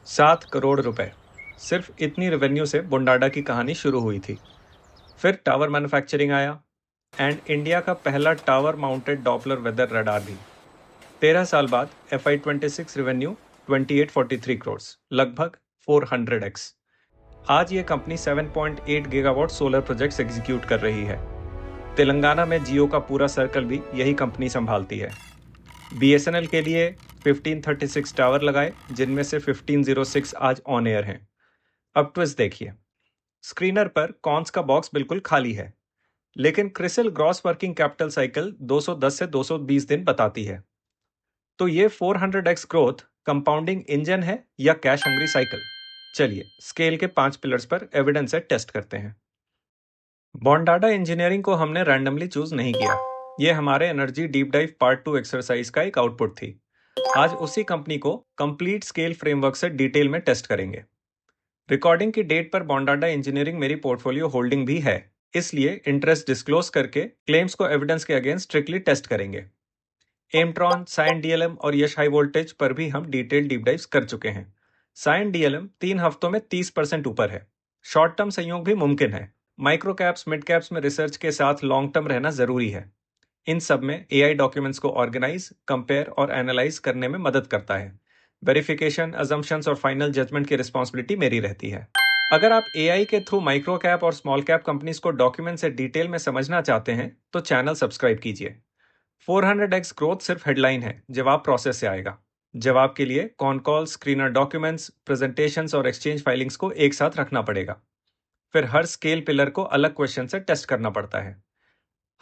7 करोड़ रुपए, सिर्फ इतनी रेवेन्यू से बुंडाडा की कहानी शुरू हुई थी। फिर टावर मैन्युफैक्चरिंग आया एंड इंडिया का पहला tower mounted Doppler weather radar भी। 13 साल बाद FY26 रेवेन्यू 2843 करोड़, लगभग 400x। आज ये company 7.8 gigawatt solar projects execute कर रही है। तेलंगाना में जियो का पूरा सर्कल भी यही कंपनी संभालती है। BSNL के लिए 1536 टावर लगाए, जिनमें से 1506 आज ऑन एयर हैं। अब ट्विस्ट देखिए, स्क्रीनर पर कॉन्स का बॉक्स बिल्कुल खाली है, लेकिन CRISIL gross working capital cycle 210 से 220 दिन बताती है। तो ये 400x ग्रोथ कंपाउंडिंग इंजन है या कैश हंग्री साइकिल? चलिए स्केल के 5 पिलर्स पर एविडेंस से टेस्ट करते हैं। बॉन्डाडा इंजीनियरिंग को हमने रैंडमली चूज नहीं किया। ये हमारे energy deep dive part 2 exercise का एक आउटपुट थी। आज उसी कंपनी को कंप्लीट स्केल फ्रेमवर्क से डिटेल में टेस्ट करेंगे। रिकॉर्डिंग की डेट पर बॉन्डाडा इंजीनियरिंग मेरी पोर्टफोलियो होल्डिंग भी है, इसलिए इंटरेस्ट डिस्क्लोज करके क्लेम्स को एविडेंस के अगेंस्ट स्ट्रिक्टली टेस्ट करेंगे। एमट्रॉन, साइन डीएलएम और यश हाई वोल्टेज पर भी हम डिटेल डीप डाइव्स कर चुके हैं। साइन डीएलएम 3 हफ्तों में 30% ऊपर है। शॉर्ट टर्म संयोग भी मुमकिन है। माइक्रो कैप्स, मिड कैप्स में रिसर्च के साथ लॉन्ग टर्म रहना जरूरी है। इन सब में एआई डॉक्यूमेंट्स को ऑर्गेनाइज, कंपेयर और एनालाइज करने में मदद करता है। वेरिफिकेशन, अजम्पशंस और फाइनल जजमेंट की रिस्पॉन्सिबिलिटी मेरी रहती है। अगर आप एआई के थ्रू माइक्रो कैप और स्मॉल कैप कंपनीज को डॉक्यूमेंट से डिटेल में समझना चाहते हैं तो चैनल सब्सक्राइब कीजिए। 400x ग्रोथ सिर्फ हेडलाइन है, जवाब प्रोसेस से आएगा। जवाब के लिए con call, screener documents, presentations और एक्सचेंज फाइलिंग्स को एक साथ रखना पड़ेगा। फिर हर स्केल पिलर को अलग क्वेश्चन से टेस्ट करना पड़ता है।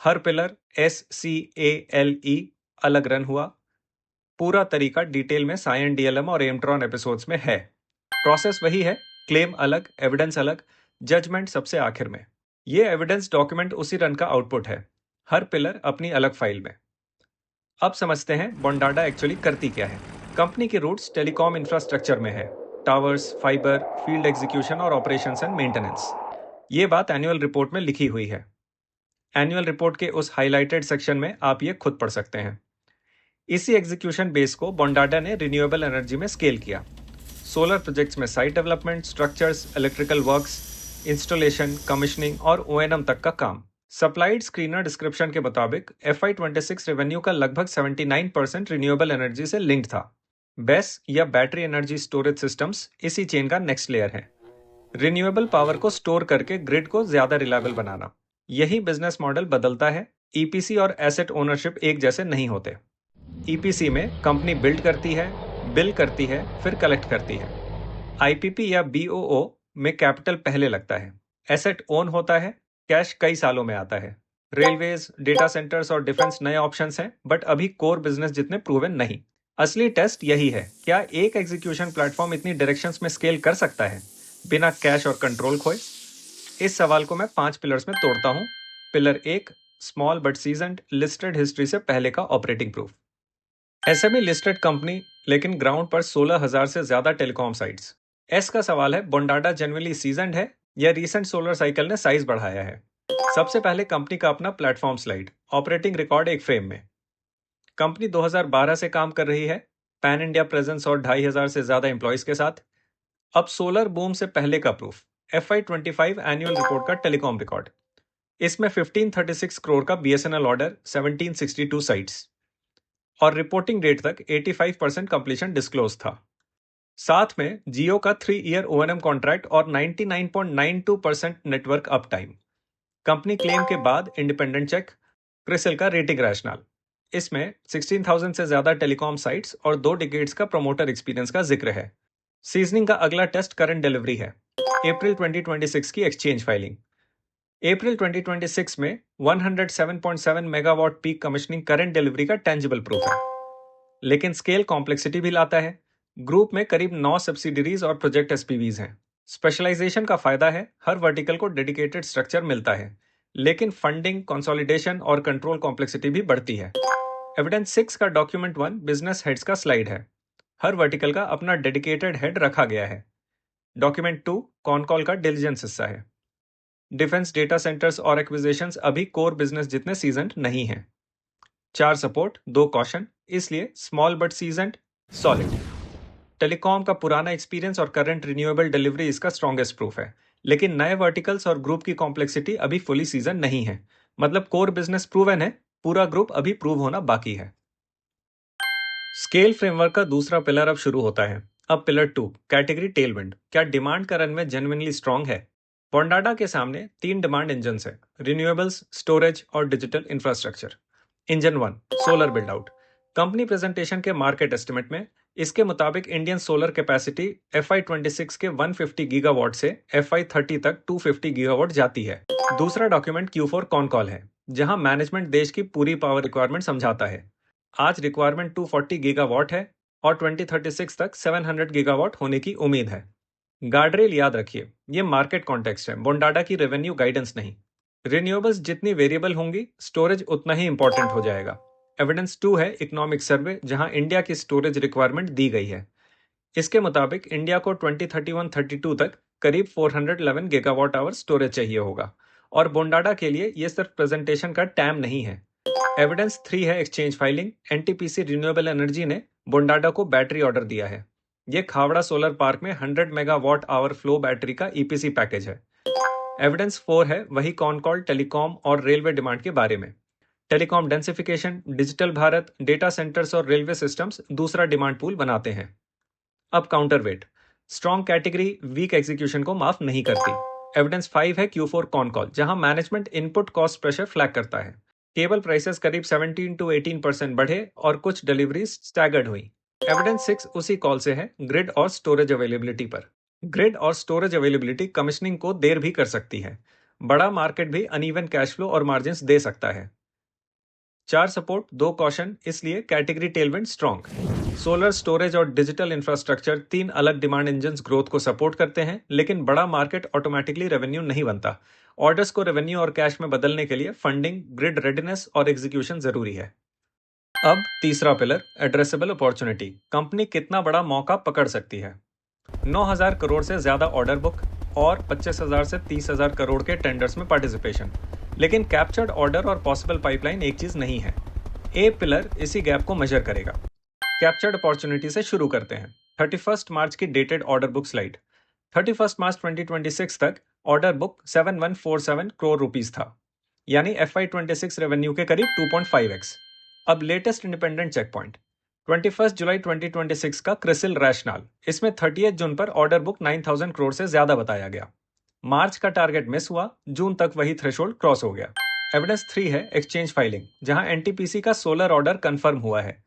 हर पिलर SCALE अलग रन हुआ। पूरा तरीका डिटेल में साइन डीएलएम और एमट्रॉन एपिसोड्स में है। प्रोसेस वही है, क्लेम अलग, एविडेंस अलग, जजमेंट सबसे आखिर में। ये एविडेंस डॉक्यूमेंट उसी रन का आउटपुट है, हर पिलर अपनी अलग फाइल में। अब समझते हैं बॉन्डाडा एक्चुअली करती क्या है। कंपनी की रूट्स टेलीकॉम इंफ्रास्ट्रक्चर में है, टावर्स, फाइबर, फील्ड एग्जीक्यूशन और ऑपरेशंस एंड मेंटेनेंस। ये बात एनुअल रिपोर्ट में लिखी हुई है। एनुअल रिपोर्ट के उस हाइलाइटेड सेक्शन में आप ये खुद पढ़ सकते हैं। इसी एग्जीक्यूशन बेस को बॉन्डाडा ने रिन्यूएबल एनर्जी में स्केल किया। सोलर प्रोजेक्ट्स में site development, structures, electrical works, installation, commissioning और ONM तक का काम। सप्लाइड स्क्रीनर डिस्क्रिप्शन के मुताबिक FY26 रेवेन्यू का लगभग 79% रिन्यूएबल एनर्जी से लिंक्ड था। BESS या बैटरी एनर्जी स्टोरेज सिस्टम्स इसी चेन का नेक्स्ट लेयर है। रिन्यूएबल पावर को स्टोर करके ग्रिड को ज्यादा रिलायबल बनाना। यही बिजनेस मॉडल बदलता है। EPC और एसेट ओनरशिप एक जैसे नहीं होते। EPC में कंपनी बिल्ड करती है, बिल करती है, फिर कलेक्ट करती है। IPP या BOO में कैपिटल पहले लगता है, एसेट ओन होता है, कैश कई सालों में आता है। रेलवेज, डेटा सेंटर्स और डिफेंस नए ऑप्शंस हैं, बट अभी कोर बिजनेस जितने प्रूवन नहीं। असली टेस्ट यही है, क्या एक एग्जीक्यूशन प्लेटफॉर्म इतनी डायरेक्शंस में स्केल कर सकता है बिना कैश और कंट्रोल खोए? इस सवाल को मैं 5 पिलर्स में तोड़ता हूं। Pillar 1, small but seasoned, listed history से पहले का operating proof. SME listed company, लेकिन ग्राउंड पर 16,000 से ज्यादा टेलीकॉम साइट्स। एस का सवाल है, बोंडाडा जनरली सीजन्ड है या रीसेंट सोलर साइकिल ने साइज बढ़ाया है? सबसे पहले कंपनी का अपना प्लेटफॉर्म स्लाइड, ऑपरेटिंग रिकॉर्ड एक फ्रेम में। कंपनी 2012 से काम कर रही है, पैन इंडिया प्रेजेंस और 2,500 से ज्यादा एम्प्लॉइज के साथ। अब सोलर बूम से पहले का प्रूफ, FY25 एनुअल रिपोर्ट का टेलीकॉम रिकॉर्ड। इसमें 1536 करोड़ का BSNL ऑर्डर, 1762 साइट्स और रिपोर्टिंग डेट तक 85% कंप्लीशन डिस्क्लोज था। साथ में जियो का 3 ईयर ONM कॉन्ट्रैक्ट और 99.92% network up time. Company claim के बाद इंडिपेंडेंट चेक, क्रिसिल का रेटिंग रैशनल। इसमें 16,000 से ज्यादा टेलीकॉम साइट्स और 2 डिकेड्स का प्रमोटर एक्सपीरियंस का जिक्र है। सीजनिंग का अगला टेस्ट करंट डिलीवरी है, अप्रैल 2026 की एक्सचेंज फाइलिंग। अप्रैल 2026 में 107.7 megawatt peak commissioning current delivery का टेंजिबल प्रूफ है, लेकिन स्केल कॉम्प्लेक्सिटी भी लाता है। ग्रुप में करीब 9 सब्सिडरीज और प्रोजेक्ट SPVs हैं। स्पेशलाइजेशन का फायदा है, हर वर्टिकल को डेडिकेटेड स्ट्रक्चर मिलता है, लेकिन फंडिंग, कंसोलिडेशन और कंट्रोल कॉम्प्लेक्सिटी भी बढ़ती है। एविडेंस 6 का डॉक्यूमेंट 1 बिजनेस हेड्स का स्लाइड है। हर वर्टिकल का अपना डेडिकेटेड हेड रखा गया है। डॉक्यूमेंट 2 कॉन कॉल का डिलीजेंस हिस्सा है। डिफेंस, डेटा सेंटर्स और एक्विजिशंस अभी कोर बिजनेस जितने सीजन्ड नहीं हैं। 4 सपोर्ट, 2 कॉशन, इसलिए small but seasoned, solid. Telecom का पुराना एक्सपीरियंस और करंट रिन्यूएबल डिलीवरी इसका स्ट्रॉन्गेस्ट प्रूफ है, लेकिन नए वर्टिकल्स और ग्रुप की कॉम्प्लेक्सिटी अभी फुली सीजन नहीं है। मतलब कोर बिजनेस प्रूवन है, पूरा ग्रुप अभी प्रूव होना बाकी है। स्केल फ्रेमवर्क का दूसरा पिलर अब शुरू होता है। अब पिलर 2 कैटेगरी टेलविंड, क्या डिमांड का रनवे जेन्युइनली स्ट्रांग है? बॉन्डाडा के सामने 3 डिमांड इंजन है, रिन्यूएबल्स, स्टोरेज और digital infrastructure. Engine 1 solar build out. Company presentation के मार्केट एस्टिमेट में इसके मुताबिक इंडियन सोलर कैपेसिटी FY26 के 150 गीगावाट से FY30 तक 250 गीगावाट जाती है। दूसरा डॉक्यूमेंट Q4 कॉन कॉल है, जहां मैनेजमेंट देश की पूरी पावर रिक्वायरमेंट समझाता है। आज रिक्वायरमेंट 240 गीगावाट है और 2036 तक 700 गीगावाट होने की उम्मीद है। गार्डरेल याद रखिए, ये मार्केट कॉन्टेक्स्ट है, बोंडाडा की रेवेन्यू गाइडेंस नहीं। रिन्यूएबल्स जितनी वेरिएबल होंगी, स्टोरेज उतना ही इंपॉर्टेंट हो जाएगा। एविडेंस 2 है इकोनॉमिक सर्वे, जहां इंडिया की स्टोरेज रिक्वायरमेंट दी गई है। इसके मुताबिक इंडिया को 2031-32 तक करीब 411 गीगावाट आवर स्टोरेज चाहिए होगा, और बोंडाडा के लिए ये सिर्फ प्रेजेंटेशन का टैम नहीं है। एविडेंस 3 है exchange filing. NTPC renewable energy ने बोंडाडा को बैटरी ऑर्डर दिया है। ये खावड़ा सोलर पार्क में 100 मेगावाट आवर फ्लो बैटरी का ईपीसी पैकेज है। एविडेंस 4 है वही कॉन कॉल टेलीकॉम और रेलवे डिमांड के बारे में। Telecom densification, digital Bharat, data centres और रेलवे सिस्टम्स दूसरा डिमांड पूल बनाते हैं। अब counterweight, strong category weak execution को माफ नहीं करती। एविडेंस 5 है Q4 कॉन कॉल, जहां management input cost pressure flag करता है। केबल प्राइसेस करीब 17 to 18% बढ़े और कुछ डिलीवरीज स्टैगर्ड हुई। एविडेंस 6 उसी कॉल से है, ग्रिड और स्टोरेज अवेलेबिलिटी पर। ग्रिड और स्टोरेज अवेलेबिलिटी कमिश्निंग को देर भी कर सकती है। बड़ा मार्केट भी अनइवन कैश फ्लो और मार्जिन्स दे सकता है। 4 सपोर्ट 2 कॉशन, इसलिए category Tailwind strong. Solar, storage और डिजिटल इंफ्रास्ट्रक्चर 3 अलग डिमांड इंजन ग्रोथ को सपोर्ट करते हैं, लेकिन बड़ा मार्केट ऑटोमेटिकली रेवेन्यू नहीं बनता। ऑर्डर्स को रेवेन्यू और कैश में बदलने के लिए फंडिंग, ग्रिड रेडिनेस और एग्जीक्यूशन जरूरी है। अब तीसरा पिलर एड्रेसेबल अपॉर्चुनिटी, कंपनी कितना बड़ा मौका पकड़ सकती है। 9,000 करोड़ से ज्यादा ऑर्डर बुक और 25,000 से 30,000 करोड़ के टेंडर्स में पार्टिसिपेशन, लेकिन कैप्चर्ड ऑर्डर और पॉसिबल पाइपलाइन एक चीज नहीं है। ए पिलर इसी गैप को मेजर करेगा। कैप्चर्ड अपॉर्चुनिटी से शुरू करते हैं। 31 मार्च की डेटेड ऑर्डर बुक स्लाइड। 31 मार्च 2026 तक ऑर्डर बुक 7147 करोड़ रुपीस था, यानी FY26 रेवेन्यू के करीब 2.5x। अब लेटेस्ट इंडिपेंडेंट चेक पॉइंट 21 जुलाई 2026 का क्रिसिल रैशनल, इसमें 30 जून पर ऑर्डर बुक 9,000 करोड़ से ज्यादा बताया गया। मार्च का टारगेट मिस हुआ, जून तक वही थ्रेशोल्ड क्रॉस हो गया। एविडेंस 3 है एक्सचेंज फाइलिंग, जहां एनटीपीसी का सोलर ऑर्डर कंफर्म हुआ है।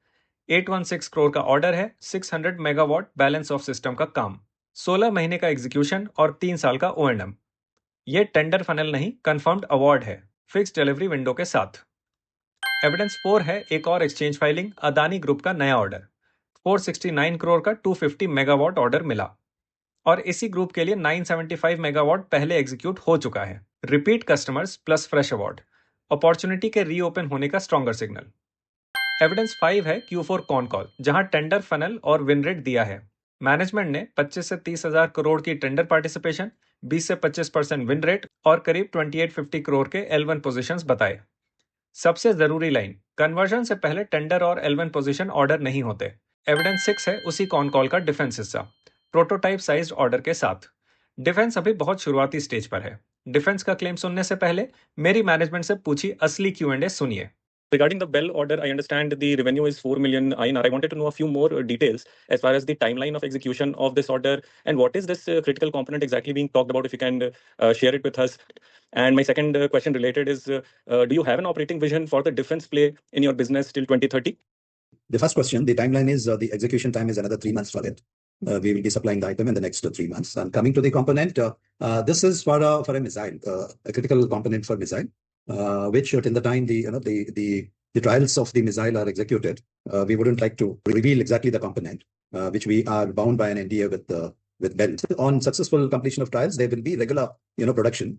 816 करोड़ का ऑर्डर है, 600 मेगावाट बैलेंस ऑफ सिस्टम का काम, 16 महीने का एग्जीक्यूशन और 3 साल का O&M। ये टेंडर फनल नहीं, कंफर्म्ड अवार्ड है, फिक्स डिलीवरी विंडो के साथ। एविडेंस 4 है एक और एक्सचेंज फाइलिंग, अदानी ग्रुप का नया ऑर्डर 469 करोड़ का 250 मेगावाट ऑर्डर मिला, और इसी ग्रुप के लिए 975 मेगावाट पहले एग्जीक्यूट हो चुका है। Repeat customers plus fresh award, opportunity के रीओपन होने का स्ट्रॉन्गर सिग्नल। एविडेंस 5 है Q4 कॉन कॉल, जहां टेंडर फनल और विन रेट दिया है। मैनेजमेंट ने 25 से 30,000 करोड़ की टेंडर पार्टिसिपेशन, 20 से 25% विन रेट और करीब 2850 करोड़ के L1 पोजीशंस बताए। सबसे जरूरी लाइन, कन्वर्जन से पहले टेंडर और L1 पोजीशन ऑर्डर नहीं होते। एविडेंस 6 है उसी कॉन कॉल का डिफेंस हिस्सा, प्रोटोटाइप साइज्ड ऑर्डर के साथ। डिफेंस अभी बहुत शुरुआती स्टेज पर है। डिफेंस का क्लेम सुनने से पहले मेरी मैनेजमेंट से पूछी असली Q&A सुनिए। Regarding the Bell order, I understand the revenue is 4 million INR. I wanted to know a few more details as far as the timeline of execution of this order and what is this critical component exactly being talked about, if you can share it with us. And my second question related is, do you have an operating vision for the defense play in your business till 2030? The first question, the timeline is the execution time is another 3 months for it. We will be supplying the item in the next 3 months. And coming to the component, this is for a missile, a critical component for missile, which till the time the trials of the missile are executed, we wouldn't like to reveal exactly the component, which we are bound by an NDA with Bell. On successful completion of trials, there will be regular production,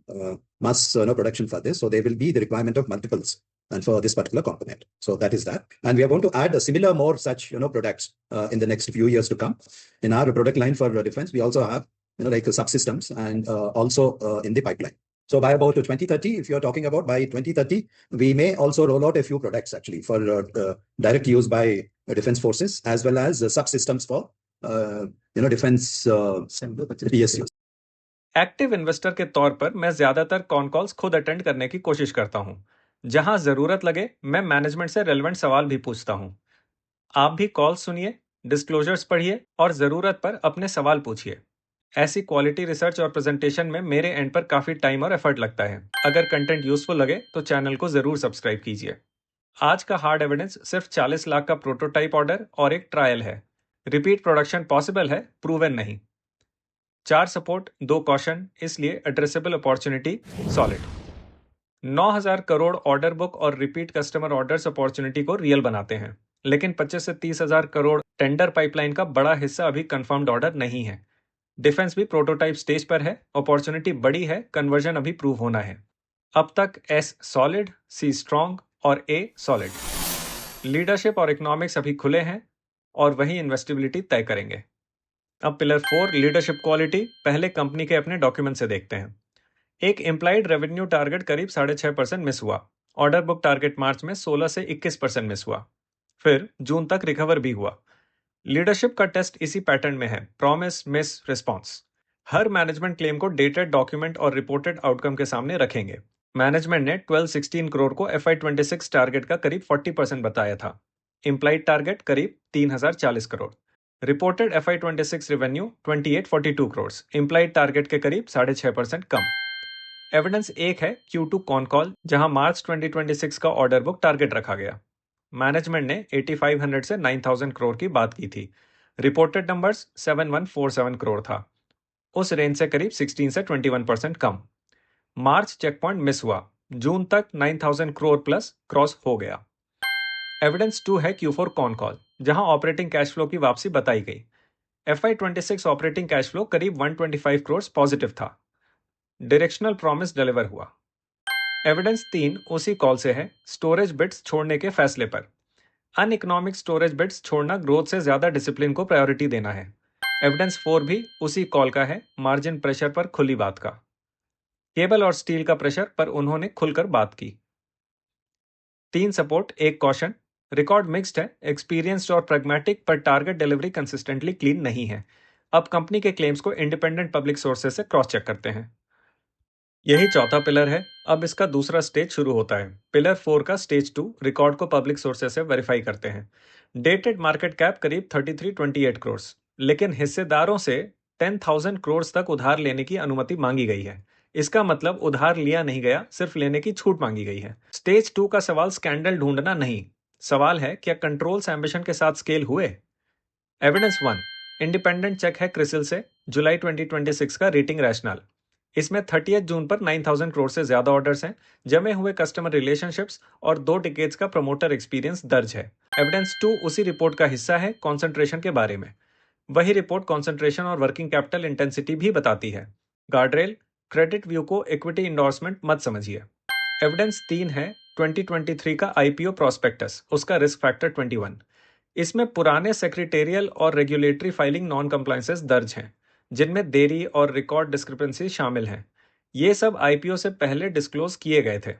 mass production for this. So there will be the requirement of multiples and for this particular component. So that is that. And we are going to add a similar more such products in the next few years to come. In our product line for defense, we also have like subsystems and also in the pipeline. So by about 2030, if you're talking about by 2030, we may also roll out a few products actually for direct use by defense forces, as well as subsystems for defense. Yes. Active investor के तौर पर मैं ज्यादातर con calls खुद attend करने की कोशिश करता हूं। जहां जरूरत लगे मैं मैनेजमेंट से रेलेवेंट सवाल भी पूछता हूं। आप भी कॉल सुनिए, डिस्क्लोजर्स पढ़िए और जरूरत पर अपने सवाल पूछिए। ऐसी क्वालिटी रिसर्च और प्रेजेंटेशन में मेरे एंड पर काफी टाइम और एफर्ट लगता है। अगर कंटेंट यूजफुल लगे तो चैनल को जरूर सब्सक्राइब कीजिए। आज का हार्ड एविडेंस सिर्फ 40 लाख का प्रोटोटाइप ऑर्डर और एक ट्रायल है। रिपीट प्रोडक्शन पॉसिबल है, प्रूवन नहीं। 4 सपोर्ट, 2 कॉशन, इसलिए addressable opportunity solid. 9,000 crore order book और रिपीट कस्टमर ऑर्डर्स अपॉर्चुनिटी को रियल बनाते हैं, लेकिन 25 से 30,000 करोड़ टेंडर पाइपलाइन का बड़ा हिस्सा अभी कंफर्म्ड ऑर्डर नहीं है। डिफेंस भी प्रोटोटाइप स्टेज पर है, अपॉर्चुनिटी बड़ी है, कन्वर्जन अभी प्रूव होना है। अब तक एस सॉलिड, सी स्ट्रॉन्ग और ए सॉलिड। लीडरशिप और इकोनॉमिक्स अभी खुले हैं और वही इन्वेस्टिबिलिटी तय करेंगे। अब पिलर 4 लीडरशिप क्वालिटी पहले कंपनी के अपने डॉक्यूमेंट से देखते हैं। एक इम्प्लाइड रेवेन्यू टारगेट करीब 6.5% मिस हुआ। ऑर्डर बुक टारगेट मार्च में 16 से 21% मिस हुआ। फिर जून तक रिकवर भी हुआ। लीडरशिप का टेस्ट इसी पैटर्न में है, प्रॉमिस मिस रिस्पॉन्स। हर मैनेजमेंट क्लेम को डेटेड डॉक्यूमेंट और रिपोर्टेड आउटकम के सामने रखेंगे। मैनेजमेंट ने 1216 करोड़ को FY26 टारगेट का करीब 40% बताया था। इम्प्लाइड टारगेट करीब 3040 crore. Reported FY26 revenue 2842 crore, implied target के करीब 6.5% कम। एविडेंस एक है Q2 कॉन कॉल, जहां मार्च 2026 का ऑर्डर बुक टारगेट रखा गया। मैनेजमेंट ने 8500 से 9000 करोड़ की बात की थी। रिपोर्टेड नंबर्स 7147 करोड़ था, उस रेंज से करीब 16 से 21% कम। मार्च चेक पॉइंट मिस हुआ, जून तक 9000 करोड़ प्लस क्रॉस हो गया। एविडेंस 2 है Q4 कॉन कॉल, जहां ऑपरेटिंग कैश फ्लो की वापसी बताई गई। FY26 ऑपरेटिंग कैश फ्लो करीब 125 करोड़ पॉजिटिव था। डायरेक्शनल प्रॉमिस डिलीवर हुआ। एविडेंस 3 उसी कॉल से है, स्टोरेज बिट्स छोड़ने के फैसले पर। अनइकोनॉमिक स्टोरेज बिट्स छोड़ना ग्रोथ से ज्यादा डिसिप्लिन को प्रायोरिटी देना है। एविडेंस 4 भी उसी कॉल का है, मार्जिन प्रेशर पर खुली बात का। केबल और स्टील का प्रेशर पर उन्होंने खुलकर बात की। 3 सपोर्ट, 1 कॉशन। रिकॉर्ड मिक्स्ड है, एक्सपीरियंस्ड और प्रैग्मेटिक, पर टारगेट डिलीवरी कंसिस्टेंटली क्लीन नहीं है। अब कंपनी के क्लेम्स को इंडिपेंडेंट पब्लिक सोर्सेज से क्रॉस चेक करते हैं। यही चौथा पिलर है। अब इसका दूसरा स्टेज शुरू होता है। पिलर 4 का स्टेज 2 रिकॉर्ड को पब्लिक सोर्सेज से वेरीफाई करते हैं। डेटेड मार्केट कैप करीब 3328 करोड़, लेकिन हिस्सेदारों से 10,000 करोड़ तक उधार लेने की अनुमति मांगी गई है। इसका मतलब उधार लिया नहीं गया, सिर्फ लेने की छूट मांगी गई है। स्टेज 2 का सवाल स्कैंडल ढूंढना नहीं, सवाल है क्या कंट्रोल्स एम्बिशन के साथ स्केल हुए। एविडेंस 1 इंडिपेंडेंट चेक है क्रिसिल से, जुलाई 2026 का रेटिंग रैशनल। इसमें 30 जून पर 9000 करोड़ से ज्यादा ऑर्डर्स हैं, जमे हुए कस्टमर रिलेशनशिप्स और 2 डिकेड्स का प्रमोटर एक्सपीरियंस दर्ज है। एविडेंस 2 उसी रिपोर्ट का हिस्सा है, कॉन्सेंट्रेशन के बारे में। वही रिपोर्ट कॉन्सेंट्रेशन और वर्किंग कैपिटल इंटेंसिटी भी बताती है। गार्डरेल, क्रेडिट व्यू को इक्विटी इंडोर्समेंट मत समझिए। एविडेंस 3 है 2023 का IPO प्रोस्पेक्टस, उसका रिस्क फैक्टर 21। इसमें पुराने सेक्रेटेरियल और रेगुलेटरी फाइलिंग नॉन कंप्लायंसेस दर्ज हैं, जिनमें देरी और रिकॉर्ड डिस्क्रिपेंसी शामिल हैं। ये सब IPO से पहले डिस्क्लोज किए गए थे।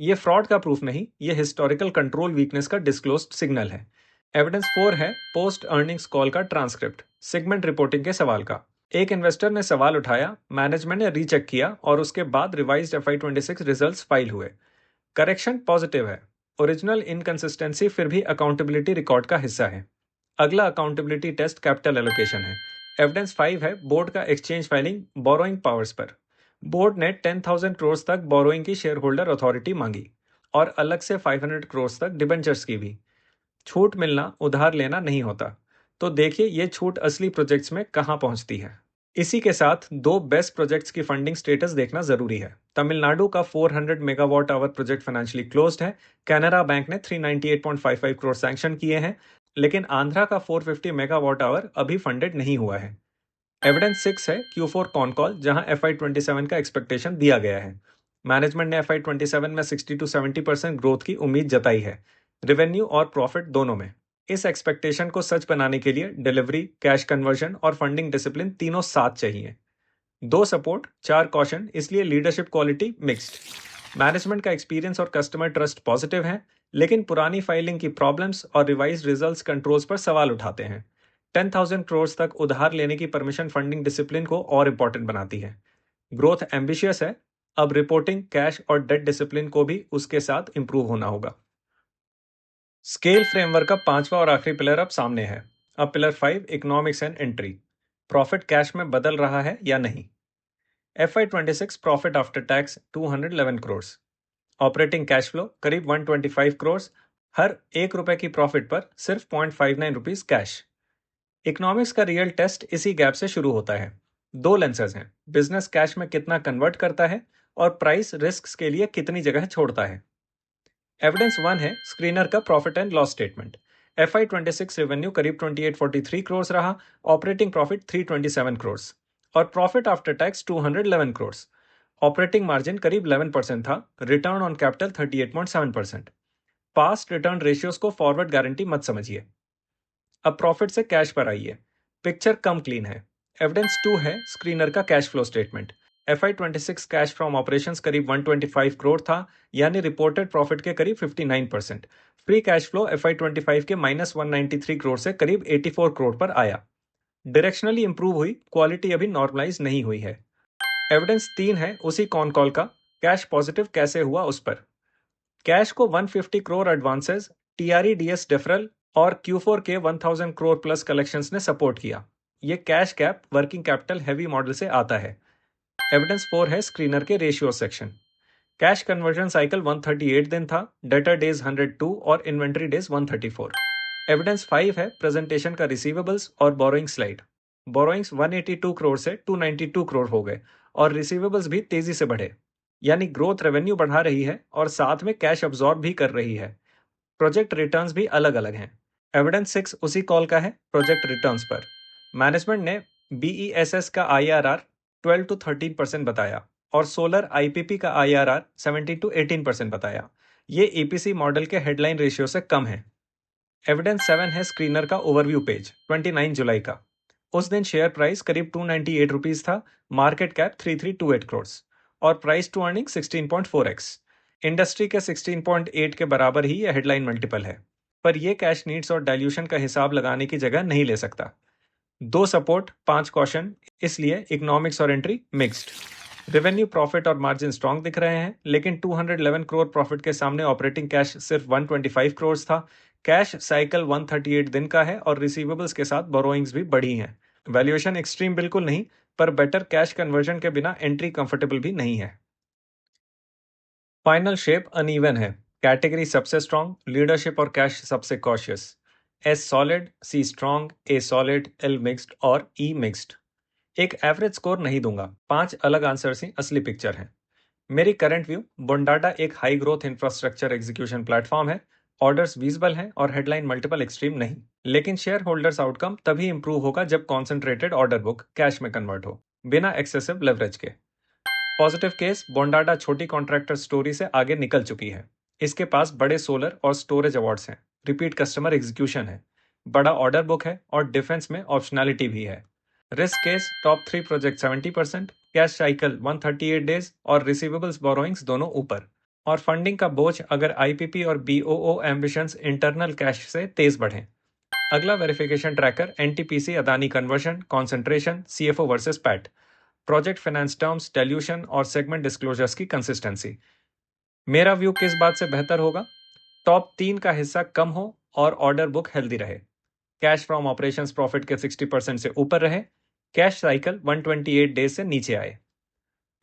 ये फ्रॉड का प्रूफ नहीं, ये हिस्टोरिकल कंट्रोल वीकनेस का डिस्क्लोज्ड सिग्नल है। एविडेंस 4 है पोस्ट अर्निंग्स कॉल का ट्रांसक्रिप्ट, सेगमेंट रिपोर्टिंग के सवाल का। एक इन्वेस्टर ने सवाल उठाया, मैनेजमेंट ने रीचेक किया और उसके बाद रिवाइज्ड FY26 रिजल्ट्स फाइल हुए। करेक्शन पॉजिटिव है, ओरिजिनल इनकंसिस्टेंसी फिर भी अकाउंटेबिलिटी रिकॉर्ड का हिस्सा है। अगला अकाउंटेबिलिटी टेस्ट कैपिटल एलोकेशन है। एविडेंस 5 है बोर्ड का एक्सचेंज फाइलिंग बोरोइंग पावर्स पर। बोर्ड ने 10,000 करोड़ तक बोरोइंग की शेयर होल्डर अथॉरिटी मांगी और अलग से 500 करोड़ तक डिबेंचर्स की भी। छूट मिलना उधार लेना नहीं होता, तो देखिए ये छूट असली प्रोजेक्ट्स में कहां पहुंचती है। इसी के साथ 2 बेस्ट प्रोजेक्ट्स की फंडिंग स्टेटस देखना जरूरी है। तमिलनाडु का 400 megawatt hour project financially closed है। कैनरा बैंक ने 398.55 करोड़ सैंक्शन किए हैं, लेकिन आंध्रा का 450 मेगावाट आवर अभी फंडेड नहीं हुआ है। एविडेंस 6 है Q4 कॉन कॉल, जहां FY27 का एक्सपेक्टेशन दिया गया है। मैनेजमेंट ने FY27 में 60 to 70% ग्रोथ की उम्मीद जताई है, रेवेन्यू और प्रॉफिट दोनों में। इस एक्सपेक्टेशन को सच बनाने के लिए डिलीवरी, कैश कन्वर्जन और फंडिंग डिसिप्लिन तीनों साथ चाहिए। 2 सपोर्ट, 4 कॉशन, इसलिए लीडरशिप क्वालिटी मिक्स्ड। मैनेजमेंट का एक्सपीरियंस और कस्टमर ट्रस्ट पॉजिटिव है, लेकिन पुरानी फाइलिंग की प्रॉब्लम्स और रिवाइज रिजल्ट्स कंट्रोल्स पर सवाल उठाते हैं। 10,000 करोड़ तक उधार लेने की परमिशन फंडिंग डिसिप्लिन को और इंपॉर्टेंट बनाती है। ग्रोथ एम्बिशियस है, अब रिपोर्टिंग, कैश और डेट डिसिप्लिन को भी उसके साथ इंप्रूव होना होगा। स्केल फ्रेमवर्क का पांचवा और आखिरी पिलर अब सामने है। अब pillar 5, economics and entry. Profit cash में बदल रहा है या नहीं? FY26 profit after tax 211 crore, operating cash flow करीब 125 करोड़, हर ₹1 की प्रॉफिट पर सिर्फ 0.59 रुपीज कैश। इकोनॉमिक्स का रियल टेस्ट इसी गैप से शुरू होता है। दो लेंसेज हैं, बिजनेस कैश में कितना कन्वर्ट करता है और प्राइस रिस्क के लिए कितनी जगह छोड़ता है। एविडेंस 1 है स्क्रीनर का profit and loss statement. FY26 revenue करीब 2843 करोड़ रहा, ऑपरेटिंग प्रॉफिट 327 करोड़ और profit after tax 211 crore. Operating margin करीब 11% था, return on capital 38.7%। Past return ratios को फॉरवर्ड गारंटी मत समझिए। अब प्रॉफिट से कैश पर आइए। पिक्चर कम क्लीन है। एविडेंस 2 है स्क्रीनर का cash flow statement. FY26 cash from operations करीब 125 करोड़ था, यानी रिपोर्टेड प्रॉफिट के करीब 59%। फ्री कैश फ्लो FY25 के -193 करोड़ से करीब 84 करोड़ पर आया। डायरेक्शनली इंप्रूव हुई, क्वालिटी अभी नॉर्मलाइज नहीं हुई है। एविडेंस 3 है उसी कॉन कॉल का, कैश पॉजिटिव कैसे हुआ उस पर। कैश को 150 करोड़ एडवांसेस, TREDS डेफरल और Q4 के 1000 करोड़ प्लस कलेक्शंस ने सपोर्ट किया। ये cash cap working capital heavy model से आता है। एविडेंस 4 है स्क्रीनर के ratio section. Cash conversion cycle 138 दिन था, डेटर डेज 102 और इन्वेंट्री डेज 134। एविडेंस 5 है प्रेजेंटेशन का रिसीवेबल्स और बोरोइंग स्लाइड। बोरोइंग्स 182 करोड़ से 292 करोड़ हो गए और रिसीवेबल्स भी तेजी से बढ़े, यानी ग्रोथ रेवेन्यू बढ़ा रही है और साथ में कैश अब्सॉर्ब भी कर रही है। प्रोजेक्ट रिटर्न्स भी अलग अलग हैं। एविडेंस 6 उसी कॉल का है प्रोजेक्ट रिटर्न्स पर। मैनेजमेंट ने BESS का IRR 12 to 13% बताया और सोलर IPP का IRR 17 to 18% बताया। ये EPC मॉडल के हेडलाइन रेशियो से कम है। एविडेंस 7 है स्क्रीनर का ओवरव्यू पेज 29 जुलाई का। उस दिन शेयर प्राइस करीब 298 रुपीज था, मार्केट कैप 3328 करोड़ और price to earning 16.4x। Industry के 16.8 के बराबर ही यह हेडलाइन मल्टीपल है, पर यह कैश नीड्स और डाइल्यूशन का हिसाब लगाने की जगह नहीं ले सकता। 2 सपोर्ट, 5 कॉशन, इसलिए इकोनॉमिक्स और एंट्री मिक्स्ड। रेवेन्यू, प्रॉफिट और मार्जिन स्ट्रॉन्ग दिख रहे हैं, लेकिन 211 करोड़ प्रॉफिट के सामने ऑपरेटिंग कैश सिर्फ 125 करोड़ था। कैश साइकिल 138 दिन का है और रिसीवेबल्स के साथ बोरोइंग्स भी बढ़ी हैं। वैल्यूएशन एक्सट्रीम बिल्कुल नहीं, पर बेटर कैश कन्वर्जन के बिना एंट्री कंफर्टेबल भी नहीं है। फाइनल शेप अनइवन है, कैटेगरी सबसे स्ट्रॉन्ग, लीडरशिप और कैश सबसे cautious. S solid, C strong, A solid, L mixed और E मिक्स्ड। एक एवरेज स्कोर नहीं दूंगा, 5 अलग आंसर्स ही असली पिक्चर हैं। मेरी करंट व्यू, बोंडाटा एक high growth infrastructure execution platform है, ऑर्डर्स विजिबल हैं और हेडलाइन मल्टीपल एक्सट्रीम नहीं। लेकिन शेयर होल्डर्स आउटकम तभी इंप्रूव होगा जब कॉन्सेंट्रेटेड ऑर्डर बुक कैश में कन्वर्ट हो, बिना एक्सेसिव लेवरेज के। पॉजिटिव केस, बोंडाटा छोटी कॉन्ट्रैक्टर स्टोरी से आगे निकल चुकी है। इसके पास बड़े सोलर और स्टोरेज अवार्ड्स हैं, रिपीट कस्टमर एग्जीक्यूशन है, बड़ा ऑर्डर बुक है और डिफेंस में ऑप्शनैलिटी भी है। Risk case, top 3 project 70%, cash cycle 138 days और रिसीवेबल्स बोरोइंग्स दोनों ऊपर। और फंडिंग का बोझ अगर IPP और BOO एम्बिशंस इंटरनल कैश से तेज बढ़े। अगला verification tracker, NTPC Adani conversion, concentration, CFO versus PAT, project finance terms, dilution और सेगमेंट डिस्क्लोजर्स की कंसिस्टेंसी। मेरा व्यू किस बात से बेहतर होगा? टॉप 3 का हिस्सा कम हो और ऑर्डर बुक हेल्दी रहे, कैश फ्रॉम ऑपरेशंस प्रॉफिट के 60% से ऊपर रहे, कैश साइकिल 128 डेज से नीचे आए,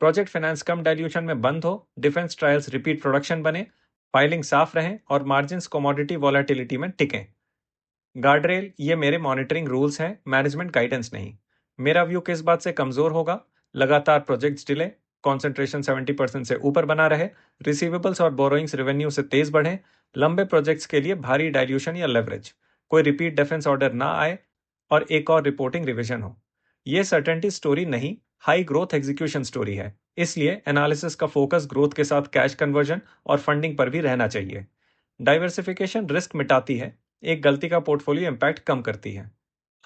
प्रोजेक्ट फाइनेंस कम डाइल्यूशन में बंद हो, डिफेंस ट्रायल्स रिपीट प्रोडक्शन बने, फाइलिंग साफ रहे और मार्जिन्स कमोडिटी वॉलेटिलिटी में टिकें। गार्डरेल, ये मेरे मॉनिटरिंग रूल्स हैं, मैनेजमेंट गाइडेंस नहीं। मेरा व्यू किस बात से कमजोर होगा? लगातार प्रोजेक्ट्स डिले, कॉन्सेंट्रेशन 70% से ऊपर बना रहे, रिसीवेबल्स और बोरोइंग्स रेवेन्यू से तेज बढ़े, लंबे प्रोजेक्ट्स के लिए भारी डाइल्यूशन या लेवरेज, कोई रिपीट डिफेंस ऑर्डर ना आए और एक और रिपोर्टिंग रिविजन हो। ये सर्टेनिटी स्टोरी नहीं, हाई ग्रोथ एग्जीक्यूशन स्टोरी है। इसलिए एनालिसिस का फोकस ग्रोथ के साथ कैश कन्वर्जन और फंडिंग पर भी रहना चाहिए। डाइवर्सिफिकेशन रिस्क मिटाती है, एक गलती का पोर्टफोलियो इंपैक्ट कम करती है।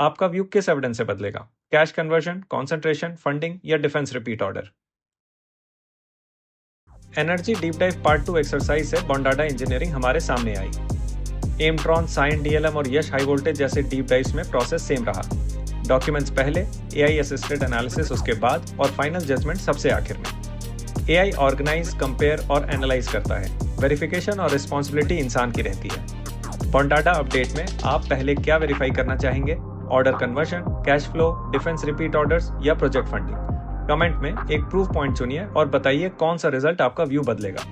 आपका व्यू किस एविडेंस से बदलेगा? कैश कन्वर्जन, कॉन्सेंट्रेशन, फंडिंग या defence repeat order? Energy deep dive part 2 exercise से बोंडाटा इंजीनियरिंग हमारे सामने आई। एमट्रॉन, साइन डीएलएम और यश हाई वोल्टेज जैसे डीप डाइव्स में प्रोसेस सेम रहा। डॉक्यूमेंट्स पहले, एआई असिस्टेड एनालिसिस उसके बाद और फाइनल जजमेंट सबसे आखिर में। एआई ऑर्गेनाइज, कंपेयर और एनालाइज करता है। वेरिफिकेशन और रिस्पॉन्सिबिलिटी इंसान की रहती है। बॉन्डाडा अपडेट में आप पहले क्या वेरीफाई करना चाहेंगे? Order conversion, cash flow, defence repeat orders या प्रोजेक्ट फंडिंग? कमेंट में एक प्रूफ पॉइंट चुनिए और बताइए कौन सा रिजल्ट आपका व्यू बदलेगा।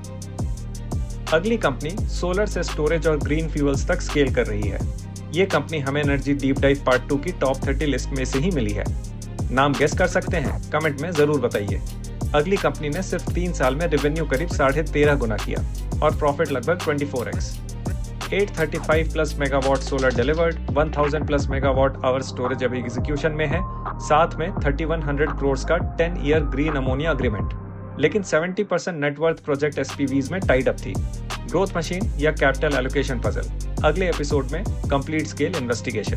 अगली कंपनी सोलर से स्टोरेज और ग्रीन फ्यूल्स तक स्केल कर रही है। ये कंपनी हमें एनर्जी डीप डाइव पार्ट 2 की टॉप 30 लिस्ट में से ही मिली है। नाम गेस कर सकते हैं? कमेंट में जरूर बताइए। अगली कंपनी ने सिर्फ 3 साल में रेवेन्यू करीब 13.5 गुना किया और प्रॉफिट लगभग 24x। 835 plus megawatt solar delivered, 1000 plus megawatt hour storage अभी एग्जीक्यूशन में है, साथ में 3100 करोड़ का 10 ईयर ग्रीन अमोनिया अग्रीमेंट। लेकिन 70% नेटवर्थ प्रोजेक्ट एसपीवीज में टाइड अप थी। ग्रोथ मशीन या कैपिटल एलोकेशन पजल? अगले एपिसोड में कंप्लीट स्केल इन्वेस्टिगेशन।